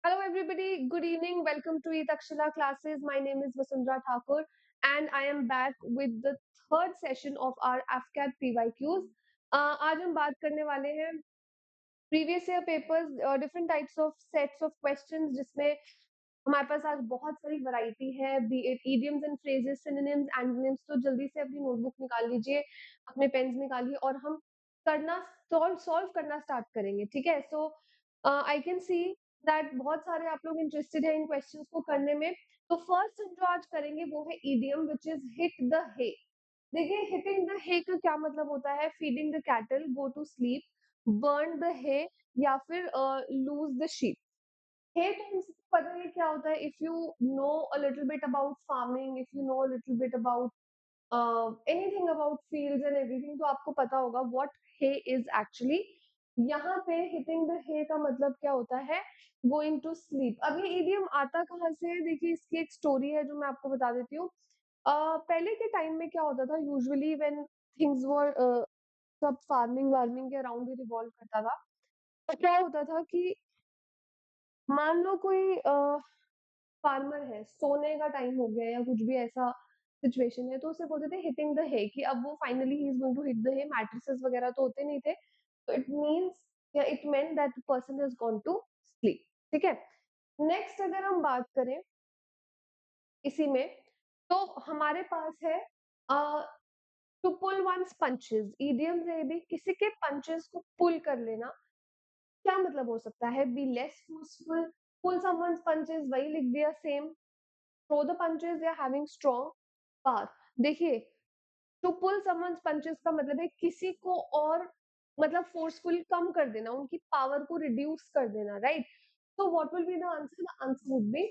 Hello, everybody. Good evening. Welcome to ETakshila Classes. My name is Vasundhara Thakur, and I am back with the third session of our Afcat PYQs. आज हम बात करने वाले हैं previous year papers, different types of sets of questions, जिसमें हमारे पास आज बहुत सारी वैरायटी है, B it idioms and phrases, synonyms, antonyms. तो जल्दी से अपनी नोटबुक निकाल लीजिए, अपने पेन्स निकालिए और हम करना सॉल्व करना स्टार्ट करेंगे। ठीक है, सो आई कैन सी दैट बहुत सारे आप लोग इंटरेस्टेड है इन क्वेश्चंस को करने में। तो फर्स्ट हम जो आज करेंगे वो है idiom which is hit the hay. देखिए, हिटिंग द हे का क्या मतलब होता है? Feeding the cattle, go to sleep, burn the hay, या फिर लूज द शीप। हे तो हमको पता है क्या होता है। If you know a little bit about farming, if you know a little bit about anything about fields and everything, तो आपको पता होगा व्हाट हे इज एक्चुअली। यहाँ पे हिटिंग द हे का मतलब क्या होता है? Going to sleep. अब ये इडियम आता कहाँ से है? देखिए, इसकी एक स्टोरी है जो मैं आपको बता देती हूँ। पहले के टाइम में क्या होता था, यूजुअली व्हेन थिंग्स वर सब फार्मिंग वार्मिंग के अराउंड ही रिवॉल्व करता था। तो क्या होता था कि मान लो कोई फार्मर है, सोने का टाइम हो गया या कुछ भी ऐसा सिचुएशन है, तो उसे बोलते थे हिटिंग द हे, कि अब वो finally he is going to hit the hay. Mattresses वगैरह तो होते नहीं थे, तो इट मींस या it meant that the person has gone to sleep. ठीक है, नेक्स्ट अगर हम बात करें इसी में, तो हमारे पास है to pull one's punches. Idiom से भी किसी के पंचेस को पुल कर लेना। क्या मतलब हो सकता है? Be less forceful, pull someone's punches, वही लिख दिया सेम। थ्रो द पंचेस या हैविंग स्ट्रॉन्ग पावर। देखिए, टू पुल समवन्स पंचेस का मतलब है किसी को और मतलब फोर्सफुल कम कर देना, उनकी पावर को रिड्यूस कर देना, right? so what will be the answer? The answer would be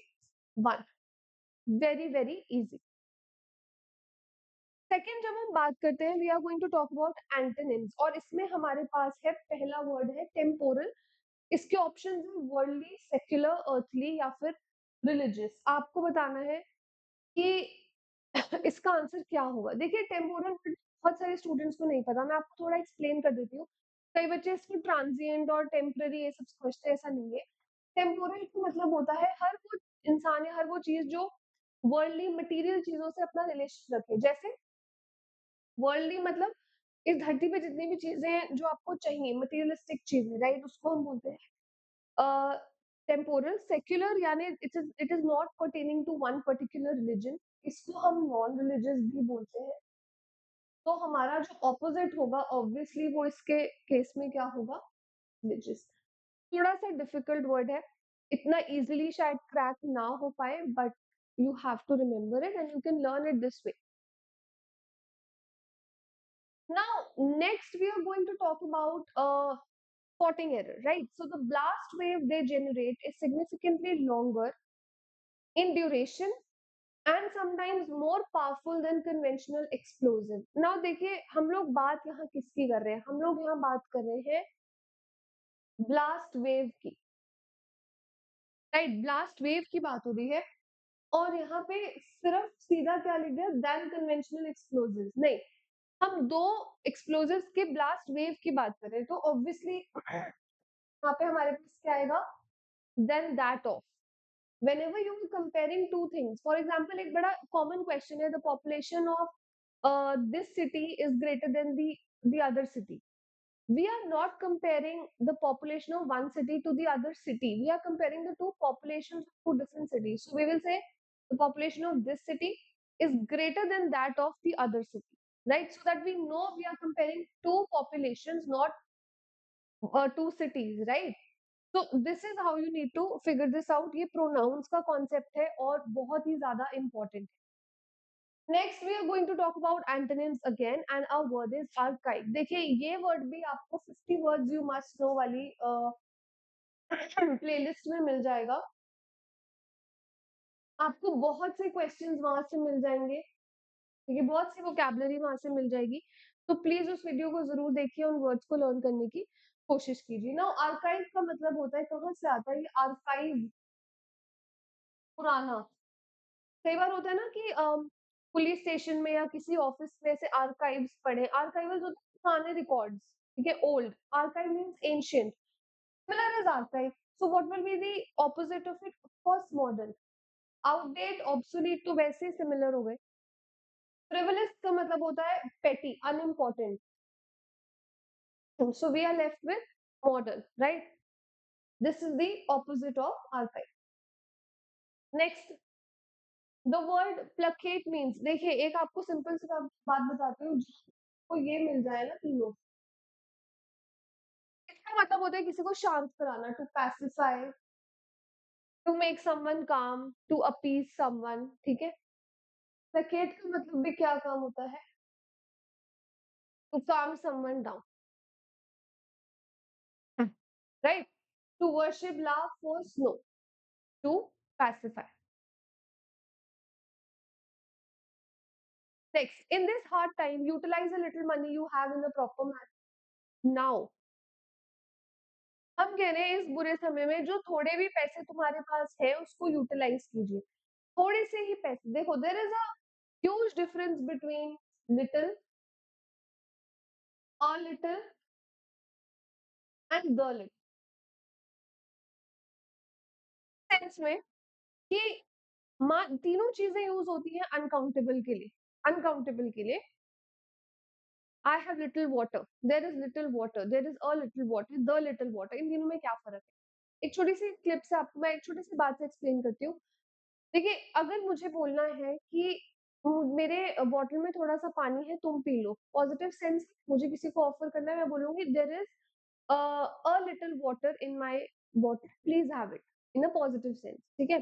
1. very very easy. Second, जब हम बात करते हैं, we are going to talk about antonyms, और इसमें हमारे पास है पहला वर्ड है टेम्पोरल। इसके ऑप्शन है वर्ल्डली, सेक्युलर, अर्थली या फिर रिलीजियस। आपको बताना है कि इसका आंसर क्या होगा। देखिए, टेम्पोरल बहुत सारे स्टूडेंट्स को नहीं पता, मैं आपको थोड़ा एक्सप्लेन कर देती हूँ। कई बच्चे इसको ट्रांजिएंट और टेम्पररी ये सब समझते हैं, ऐसा नहीं है। टेम्पोरल का मतलब होता है हर वो इंसान या हर वो चीज जो वर्ल्डली मटेरियल चीजों से अपना रिलेशन रखे। जैसे वर्ल्डली मतलब इस धरती पे जितनी भी चीजें हैं जो आपको चाहिए, मटेरियलिस्टिक चीजें, राइट, उसको हम बोलते हैं टेम्पोरल। सेक्युलर यानी it is not pertaining to one particular religion, इसको हम नॉन रिलीजियस भी बोलते हैं। तो हमारा जो ऑपोजिट होगा ऑब्वियसली वो इसके केस में क्या होगा? रिलीजियस। थोड़ा सा डिफिकल्ट वर्ड है, इतना इजीली शायद क्रैक ना हो पाए, but you have to remember it and you can learn it this way. Now, next we are going to talk about spotting error, right? So the blast wave they generate is significantly longer in duration and sometimes more powerful than conventional explosive. Now देखिए, हम लोग बात यहाँ किसकी कर रहे हैं? हम लोग यहाँ बात कर रहे हैं ब्लास्ट वेव की, राइट? ब्लास्ट वेव की बात हो रही है, और यहाँ पे सिर्फ सीधा क्या लिख दिया? देन कन्वेंशनल एक्सप्लोजिव्स नहीं, हम दो एक्सप्लोजिव्स के ब्लास्ट वेव की बात कर रहे हैं, तो ऑब्वियसली यहाँ पे हमारे पास क्या आएगा? Then that of. whenever you are comparing two things, for example, एक बड़ा common question है, the population of this city is greater than the other city. We are not comparing the population of one city to the other city, we are comparing the two populations of two different cities. So we will say the population of this city is greater than that of the other city, right? So that we know we are comparing two populations, not two cities, right? तो this is how you need to figure this out. ये pronounce का concept है और बहुत ही ज्यादा important है। Next we are going to talk about antonyms again, and our word is archive. देखिए, ये वर्ड भी आपको 50 वर्ड्स यू मस्ट नो वाली प्लेलिस्ट में मिल जाएगा। आपको बहुत से क्वेश्चंस वहां से मिल जाएंगे, ठीक है, बहुत सी वोकैबुलरी वहां से मिल जाएगी। तो प्लीज उस वीडियो को जरूर देखिए, उन वर्ड्स को लर्न करने की कोशिश कीजिए। ना, आर्काइव का मतलब होता है, कहाँ से आता है ये आर्काइव? पुराना। कई बार होता है ना कि पुलिस स्टेशन में या किसी ऑफिस में से आर्काइव्स पढ़े। आर्काइवल्स होते हैं पुराने रिकॉर्ड्स, ठीक है, old. Archive means ancient, similar is archive. So what will be the opposite of it? Of course, modern. Outdate, obsolete तो वैसे ही similar हो गए. Frivolous का मतलब होता है petty, unimportant. So we are left with modern, right? This is the opposite of archive. Next, the word placate means, देखिए एक आपको सिंपल सी बात बताती हूँ, को ये मिल जाए ना तीनों, इसका मतलब होता है किसी को शांत कराना, to pacify, to make someone calm, to appease someone, ठीक है. प्लेकेट का मतलब भी क्या काम होता है? To calm someone down, right. To worship love for snow, to pacify. Next, in this hard time, utilize a little money you have in a proper manner. Now, हम कह रहे हैं इस बुरे समय में जो थोड़े भी पैसे तुम्हारे पास है उसको यूटिलाइज कीजिए. थोड़े से ही पैसे, देखो there is a huge difference between little, a little and the little. Sense में कि तीनों चीजें यूज होती हैं अनकाउंटेबल के लिए. अनकाउंटेबल के लिए I have little water, there is little water, there is a little water, the little water, इन तीनों में क्या फर्क है? एक छोटी सी क्लिप से आपको मैं एक छोटी सी बात से एक्सप्लेन करती हूँ. देखिए अगर मुझे बोलना है कि मेरे बॉटल में थोड़ा सा पानी है, तुम पी लो, पॉजिटिव सेंस मुझे किसी को ऑफर करना है, मैं बोलूंगी there is a little water in my bottle, please have it, in a positive sense, ठीक है.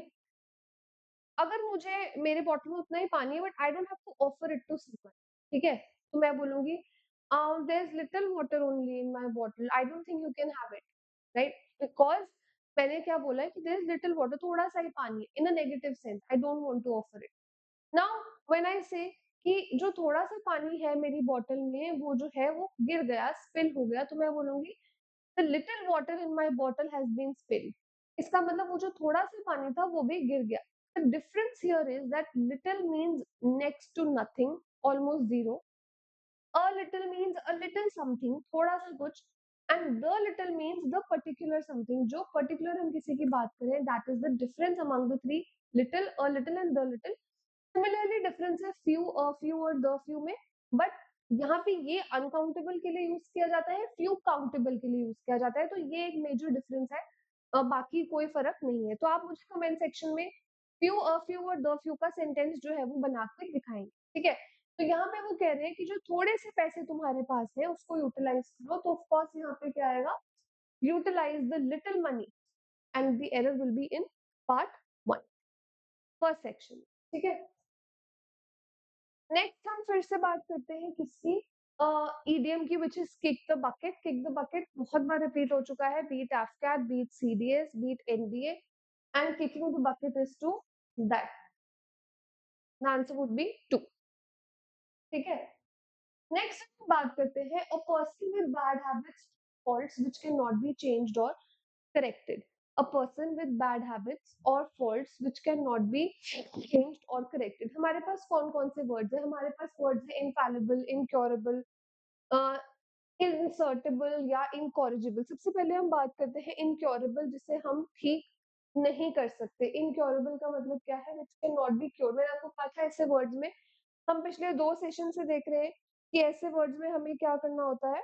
अगर मुझे मेरे बॉटल में उतना ही पानी है but I don't have to offer it to someone, ठीक है, तो मैं बोलूंगी there is little water only in my bottle, I don't think you can have it, right. Because मैंने क्या बोला है कि देयर इज लिटिल वाटर, थोड़ा सा ही पानी है, in a negative sense, I don't want to offer it. Now when I say कि जो थोड़ा सा पानी है मेरी बॉटल में वो जो है वो गिर गया, स्पिल हो गया, तो मैं बोलूंगी the little water in my bottle has been spilled. इसका मतलब वो जो थोड़ा सा पानी था वो भी गिर गया. The difference here is that little means next to nothing, almost zero. A little means a little something, थोड़ा सा कुछ. And the little means the particular something. जो particular हम किसी की बात करें, that is the difference among the three. Little, a little and the little. Similarly, difference है few, a few और the few में. But यहाँ पे ये uncountable के लिए यूज किया जाता है, few countable के लिए यूज किया जाता है, तो ये एक मेजर डिफरेंस है. बाकी कोई फर्क नहीं है. तो आप मुझे कमेंट सेक्शन में फ्यू, अ फ्यू और द फ्यू का सेंटेंस जो है वो बना के दिखाएंगे, ठीक है. तो यहाँ पे वो कह रहे हैं कि जो थोड़े से पैसे तुम्हारे पास है उसको यूटिलाइज करो, तो ऑफ कोर्स यहाँ पे क्या आएगा? Utilize the little money, and the error will be in part 1, first section, ठीक है. नेक्स्ट हम फिर से बात करते हैं किसकी? ईडीएम की, which is kick the bucket. Kick the bucket बहुत बार रिपीट हो चुका है, beat AFCAT, beat CDS, beat NDA, and kicking the bucket is to that. The answer would be 2, ठीक है. नेक्स्ट हम बात करते हैं a person with bad habits, faults which cannot be changed or corrected. A person with bad habits or faults which cannot be changed or corrected. हमारे पास कौन कौन से वर्ड्स है? हमारे पास वर्ड्स है इनफैलिबल, इनक्योरेबल, इंसर्टेबल या इनकॉरिजिबल. सबसे पहले हम बात करते हैं इनक्योरेबल, जिसे हम ठीक नहीं कर सकते. इनक्योरेबल का मतलब क्या है? Which can not be cure. मैंने आपको कहा था ऐसे वर्ड्स में, हम पिछले 2 सेशन से देख रहे हैं कि ऐसे वर्ड्स में हमें क्या करना होता है,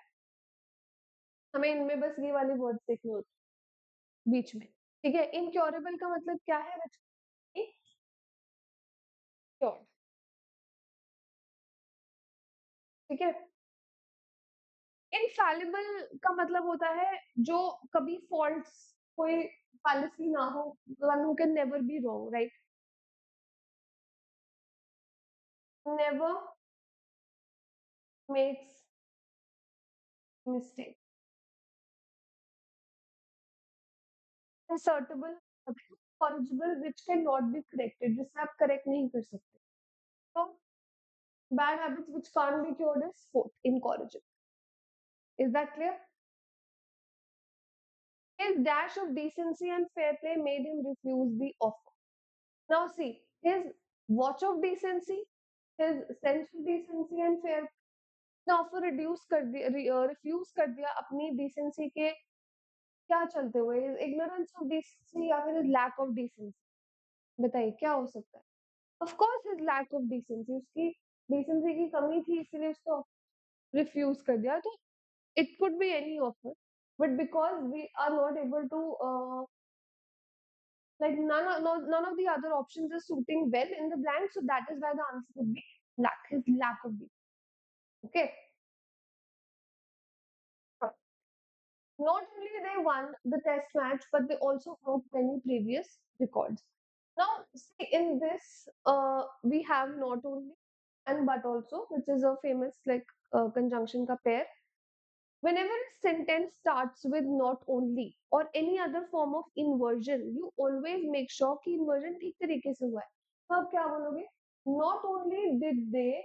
हमें इनमें बस ये वाले वर्ड्स देखने होते हैं बीच में, ठीक है. इनक्योरेबल का मतलब क्या है? क्योर, ठीक है. इनफैलिबल का मतलब होता है जो कभी फॉल्ट्स, कोई fallacy ना हो, one who can never be wrong, right? Never makes mistake. Insertable, corrigible, which cannot be corrected, जिसे आप करेक्ट नहीं कर सकते. तो bad habits which can't be cured is fourth, incorrigible. Is that clear? His dash of decency and fair play made him refuse the offer. Now see, his watch of decency, his sense of decency and fair play, offer reduce कर दिया, refuse कर दिया अपनी decency के क्या चलते हुए, is ignorance of decency या फिर इज लैक ऑफ डिसेंसी? बताइए क्या हो सकता है? Of course is lack of decency, उसकी डिसेंसी की कमी थी इसीलिए उसको रिफ्यूज कर दिया. तो it could be any offer, but because we are not able to like none of the other options is suiting well in the blank, so that is why the answer would be lack of the. Okay. Not only they won the test match, but they also broke many previous records. Now, see, in this, we have not only and but also, which is a famous like conjunction ka pair. Whenever a sentence starts with not only or any other form of inversion, you always make sure कि inversion ठीक तरीके से हुआ है. तो आप क्या बोलोगे? Not only did they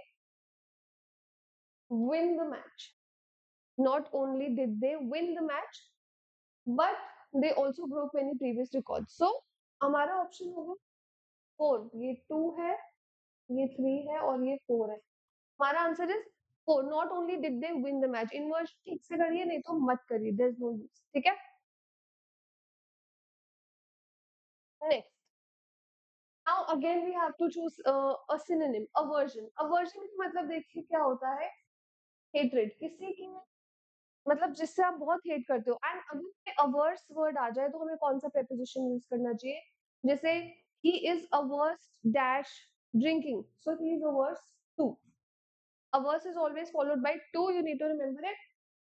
win the match, not only did they win the match, but they also broke many previous records. So हमारा ऑप्शन होगा 4. ये 2 है, ये 3 है और ये 4 है. हमारा answer is 4. Not only did they win the match. Inverse ठीक से करिए, नहीं तो मत करिए. There is no use. ठीक है. Next. Now again we have to choose a synonym. Aversion. Aversion का मतलब देखिए क्या होता है. हेट्रेड. किसी की मतलब जिससे आप बहुत हेट करते हो. एंड अगर अवर्स वर्ड आ जाए तो हमें कौन सा प्रेपोजिशन यूज करना चाहिए? जैसे he is averse dash drinking, so he is averse to. Averse is always followed by to. You need to remember it.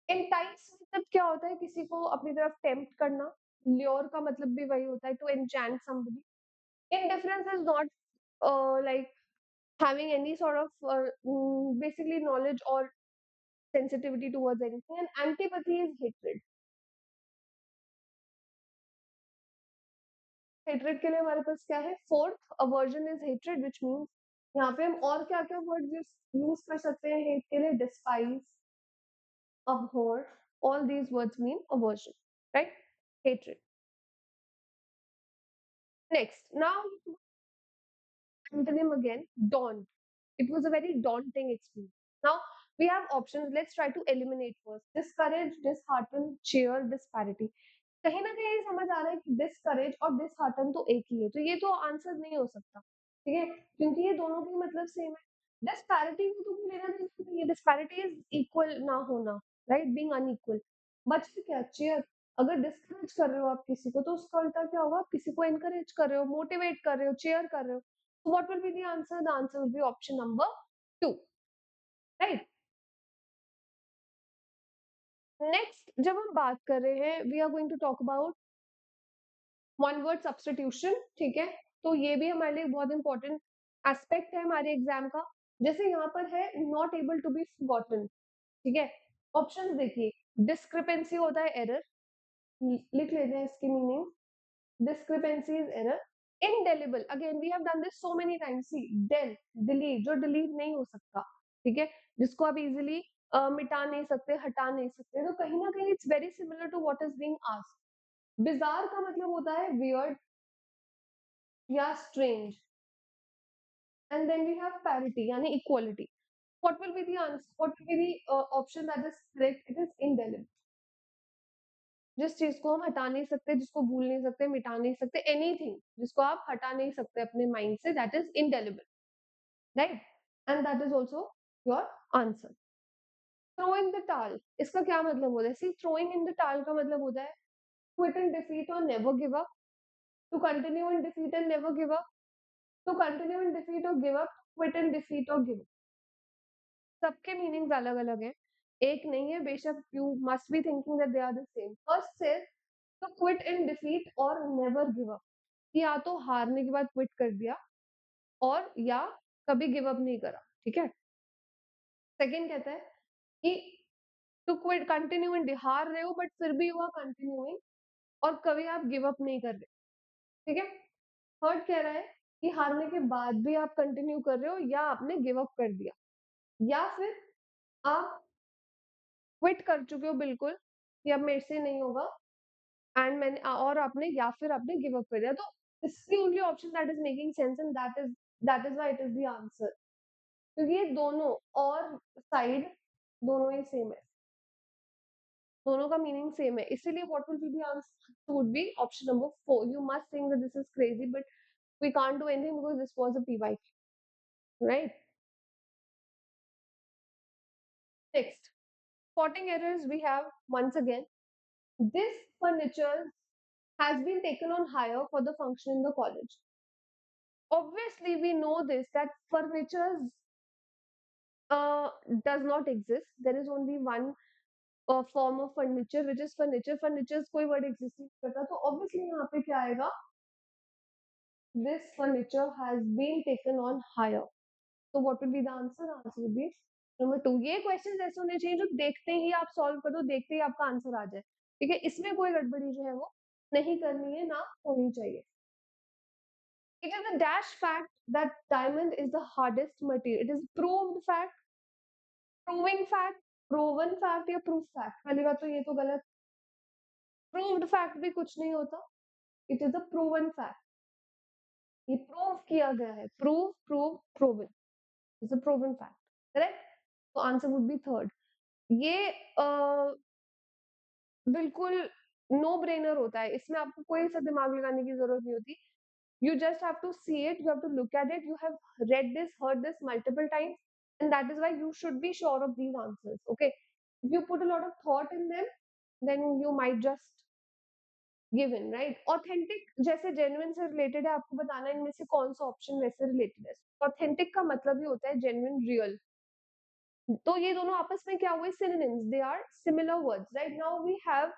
Entice मतलब क्या होता है? किसी को अपनी तरफ टेम्प्ट करना. ल्योर का मतलब भी वही होता है, to enchant somebody. Indifference is not like having any sort of basically knowledge or sensitivity towards anything, and antipathy is hatred. Hatred के लिए हमारे पास क्या है? Fourth, aversion is hatred, which means यहाँ पे हम और क्या क्या वर्ड यूज कर सकते हैं हेट के लिए? Despise, abhor, all these words mean aversion, right? Hatred. Next, now antonym again, daunt. It was a very daunting experience. Now we have options. Let's try to eliminate first. Discourage, dishearten, cheer, disparity. कहीं ना कहीं समझ आ रहा है कि discourage और dishearten तो एक ही है, तो ये तो आंसर नहीं हो सकता. ठीक है, क्योंकि ये दोनों के मतलब सेम है. डिस्पैरिटी को तो लेना नहीं. ये डिस्पैरिटी इज इक्वल ना होना, राइट? Being unequal. बच क्या? चेयर. अगर डिस्करेज कर रहे हो आप किसी को, तो उसका उल्टा क्या होगा? आप किसी को एनकरेज कर रहे हो, मोटिवेट कर रहे हो, चेयर कर रहे हो. So what will be the answer? The answer will be option number 2, right? Next, जब हम बात कर रहे हैं, we are going to talk about one word substitution. ठीक है, तो ये भी हमारे लिए बहुत इंपॉर्टेंट एस्पेक्ट है हमारे एग्जाम का. जैसे यहाँ पर है not able to be forgotten. ठीक है, ऑप्शंस देखिए. डिस्क्रिपेंसी होता है एरर. लिख लेते हैं इसकी meaning. discrepancy is error. Indelible, again we have done this so many times. See, delete, जो delete नहीं हो सकता. ठीक है, जिसको आप easily मिटा नहीं सकते, हटा नहीं सकते. तो कहीं ना कहीं it's very similar to what is being asked. Bizarre का मतलब होता है weird या strange. And then we have parity यानी equality. What will be the answer? What will be the option that is correct? It is indelible. जिस चीज को हम हटा नहीं सकते, जिसको भूल नहीं सकते, मिटा नहीं सकते, एनीथिंग जिसको आप हटा नहीं सकते अपने माइंड से, that is indelible, right? And that is also your answer. Throwing the टाल, इसका क्या मतलब होता है? सी, थ्रोइंग इन द टाल का मतलब होता है क्विट एंड डिफीट और never give up. To continue in defeat and never give up. To continue in defeat और give up. Quit and defeat और गिव अप. सबके मीनिंग्स अलग अलग हैं, एक नहीं है. बेशक you must be thinking that they are the same. First से तो क्विट इन डिफीट और नेवर गिव अप, या तो हारने के बाद क्विट कर दिया और या कभी गिव अप नहीं करा. ठीक है. सेकंड कहता है कि टू क्विट कंटिन्यू इन, हार रहे हो बट फिर भी हुआ कंटिन्यूइंग और कभी आप गिव अप नहीं कर रहे. ठीक है. थर्ड कह रहा है कि हारने के बाद भी आप कंटिन्यू कर रहे हो या आपने गिव अप कर दिया, या फिर आप क्विट कर चुके हो बिल्कुल कि अब मेरे से नहीं होगा, एंड मैंने और आपने या फिर आपने गिव अप कर दिया. तो this is the only option that is making sense, and that is why it is the answer. क्योंकि ये दोनों और साइड दोनों ही सेम है. दोनों का मीनिंग सेम है, इसीलिए what will be the answer would B option number 4. You must think that this is crazy but we can't do anything because this was a PYQ, right? Next, spotting errors we have once again. This furniture has been taken on hire for the function in the college. Obviously, we know this that furniture uh, does not exist. There is only one form of furniture which is furniture. Furniture कोई word exist नहीं करता, तो obviously यहाँ पे क्या आएगा? This furniture has been taken on hire. So what would be the answer? Answer would be number 2. ये question ऐसे होने चाहिए जो देखते ही आप सॉल्व कर दो, देखते ही आपका आंसर आ जाए. ठीक है, इसमें कोई गड़बड़ी जो है वो नहीं करनी है, ना होनी चाहिए. It is a dash fact that diamond is the hardest material. It is proved fact, proving fact, proven fact या proof fact. पहली बात तो ये तो गलत. Proved fact भी कुछ नहीं होता. It is a proven fact. ये prove किया गया है. Prove, proven. It's a proven fact. Correct? So answer would be third. ये बिल्कुल नो ब्रेनर होता है, इसमें आपको कोई सा दिमाग लगाने की जरूरत नहीं होती. You just have to see it, you have to look at it, you have read this, heard this multiple times, and that is why you should be sure of these answers. Okay, if you put a lot of thought in them, then you might just give in, right? Authentic जैसे genuine से related है, आपको बताना है इनमें से कौन सा ऑप्शन वैसे related है. Authentic का मतलब ही होता है genuine, real. तो ये दोनों आपस में क्या हुए? Synonyms. They are similar words. Right now we have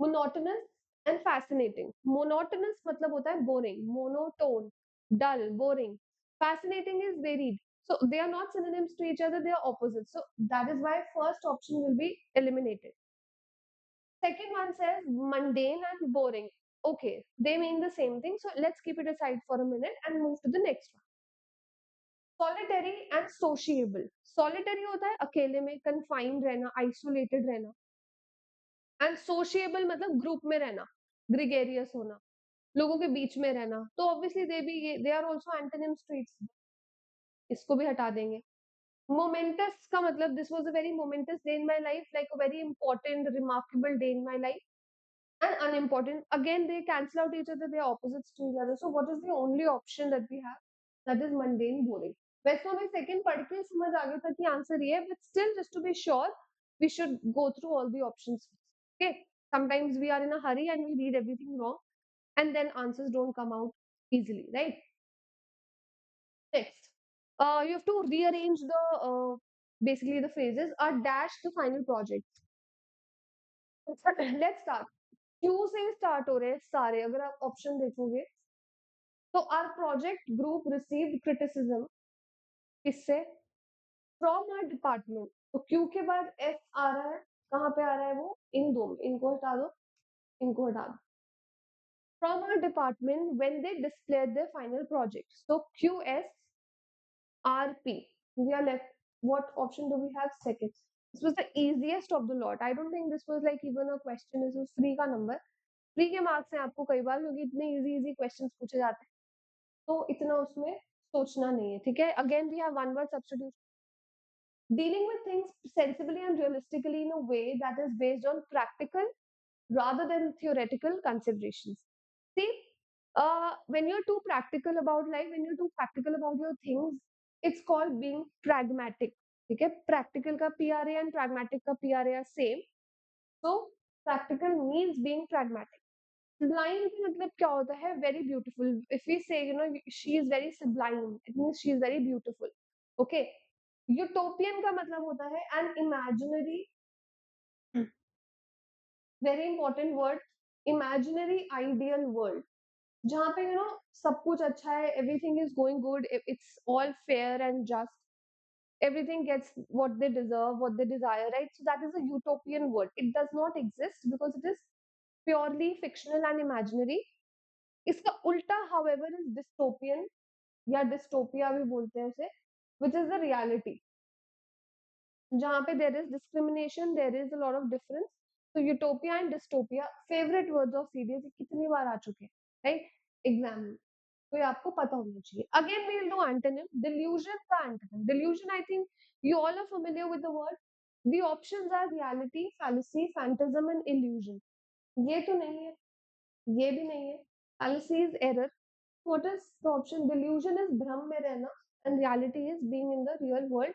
monotonous and fascinating. Monotonous मतलब होता है boring, monotone, dull, boring. Fascinating is varied. So they are not synonyms to each other, they are opposites. So that is why first option will be eliminated. Second one says mundane and boring. Okay, they mean the same thing. So let's keep it aside for a minute and move to the next one. Solitary and sociable. Solitary होता है अकेले में, confined रहना, isolated रहना. And sociable मतलब group में रहना, gregarious होना, लोगों के बीच में रहना. तो obviously they are also antonyms to its. इसको भी हटा देंगे. मोमेंटस का मतलब this was a very momentous day in my life, like a very important remarkable day in my life. And unimportant again they cancel out each other, they are opposites to each other. So what is the only option that we have? That is mundane, boring. वैसे हमें second पढ़ के समझ आ गया था कि answer ये है, but still just to be sure we should go through all the options. Okay, sometimes we are in a hurry and we read everything wrong and then answers don't come out easily, right? Next, you have to rearrange the basically the phrases are dash the final project. Let's start. Q से start हो रहे हैं सारे. अगर आप option देखोगे तो our project group received criticism. किससे? From our department. तो Q के बाद S आ रहा है, कहाँ पे आ रहा है वो? इन दो में. इनको हटा दो, इनको हटा दो. From our department when they displayed their final project. So QSRP. We are left. What option do we have? Second. This was the easiest of the lot. I don't think this was like even a question. This was free का number. Free के marks हैं आपको कई बार, क्योंकि इतने easy easy questions पूछे जाते हैं, तो इतना उसमें सोचना नहीं है. ठीक है, again we have one word substitution. Dealing with things sensibly and realistically in a way that is based on practical rather than theoretical considerations. See, when you're too practical about life, when you're too practical about your things, it's called being pragmatic. ठीक है, practical का PRA and pragmatic का PRA are same. So practical means being pragmatic. Sublime का मतलब क्या होता है? Very beautiful. If we say, you know, she is very sublime, it means she is very beautiful. Okay. Utopian का मतलब होता है an imaginary, very important word, imaginary ideal world. जहाँ पे यू नो सब कुछ अच्छा है, everything is going good, it's all fair and just, everything gets what they deserve, what they desire, right? So that is a utopian world. It does not exist because it is purely fictional and imaginary. इसका उल्टा however is dystopian या dystopia भी बोलते हैं उसे, which is the reality. जहाँ पे there is discrimination, there is a lot of difference. So utopia and dystopia favorite words of CDS कितनी बार आ चुके हैं, right? एग्जाम में, तो ये आपको पता होना चाहिए. Again we will do antonym. Delusion का antonym. Delusion, I think you all are familiar with the word. The options are reality, fallacy, phantasm and illusion. ये तो नहीं है, ये भी नहीं है. Fallacy is error. What is the option? Delusion is भ्रम में रहना and reality is being in the real world,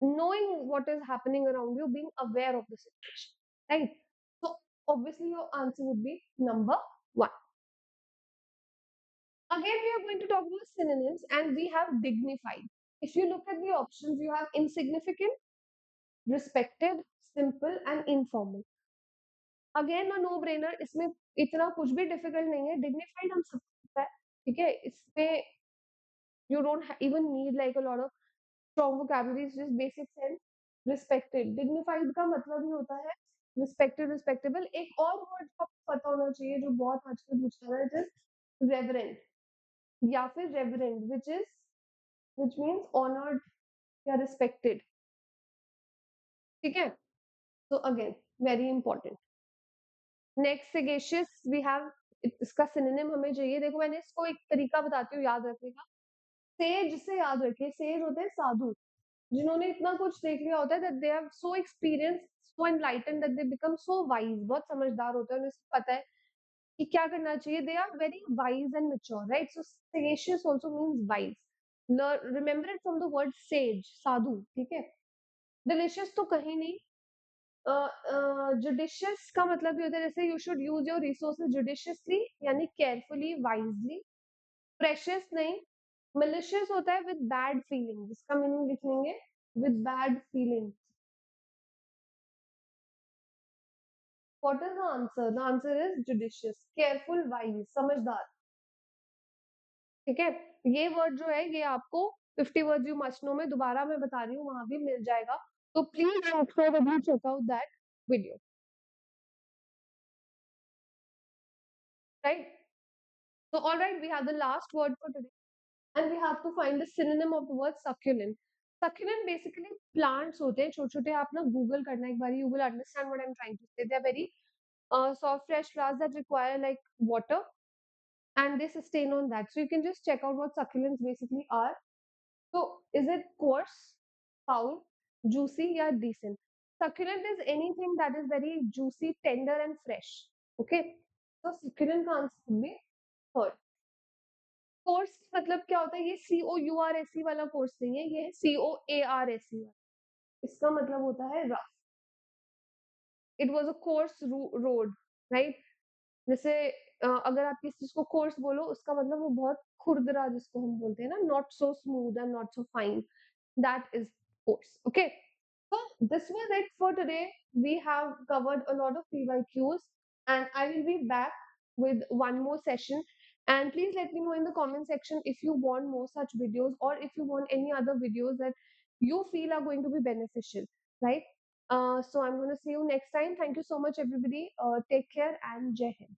knowing what is happening around you, being aware of the situation, right? So obviously your answer would be number one. Again, we are going to talk about synonyms and we have dignified. If you look at the options, you have insignificant, respected, simple and informal. Again a no brainer, इसमें इतना कुछ भी difficult नहीं है. Dignified हम सबको पता है, ठीक है. इसमें you don't even need like a lot of strong vocabularies, just basic sense. Respected, dignified का मतलब ही होता है रिस्पेक्टेड, रिस्पेक्टेबल. एक और वर्ड आपको पता होना चाहिए जो बहुत आजकल पूछता है, जस्ट रेवरेंट या फिर रेवरेंड, विच मीन्स ऑनर्ड या रिस्पेक्टेड, ठीक है. तो again very important. Next sagacious we have, इसका सिनोनिम हमें चाहिए. देखो मैंने इसको एक तरीका बताती हूँ याद रखने का. सेज से याद रखिए, सेज होते हैं साधु, जिन्होंने इतना कुछ देख लिया होता है, that they have so experience, so enlightened, that they become so wise. बहुत समझदार होते हैं, उन्हें पता है कि क्या करना चाहिए. They are very wise and mature, right. So sagacious also means wise. Remember it from the word sage, sadhu, ठीक है. डिलीशियस तो कहीं नहीं. जुडिशियस का मतलब ये होता है जैसे you should use your resources judiciously, यानी केयरफुली, वाइजली. प्रेशियस नहीं. malicious होता है विद बैड फीलिंग, इसका मीनिंग लिख लेंगे with bad feeling. What is the answer? The answer is judicious, careful, wise, समझदार, ठीक है. ये वर्ड जो है ये आपको 50 वर्ड्स यू मस्ट नो में दोबारा मैं बता रही हूँ, वहां भी मिल जाएगा. तो please check out that video, right? So all right, we have the last word for today and we have to find the synonym of the word succulent. Succulent basically plants होते हैं छोटे छोटे. आप ना गूगल करना एक बार, you will understand what I'm trying to say. They are very soft fresh flowers that require like water and they sustain on that. So you can just check out what succulents basically are. So is it coarse, foul, juicy या decent? Succulent is anything that is very juicy, tender and fresh. Okay, so succulent का answer would be third. Course मतलब क्या होता है? ये COURSE वाला course नहीं है, ये है COARSE वाला. इसका मतलब होता है rough. It was a course road, right. जैसे अगर आप किसी चीज को कोर्स बोलो, उसका मतलब वो बहुत खुरदरा, जिसको हम बोलते हैं ना, not so smooth and not so fine, that is course. Okay, so this was it for today. We have covered a lot of PYQs and I will be back with one more session. And please let me know in the comment section if you want more such videos or if you want any other videos that you feel are going to be beneficial, right? So I'm going to see you next time. Thank you so much, everybody. Take care and Jai Hind.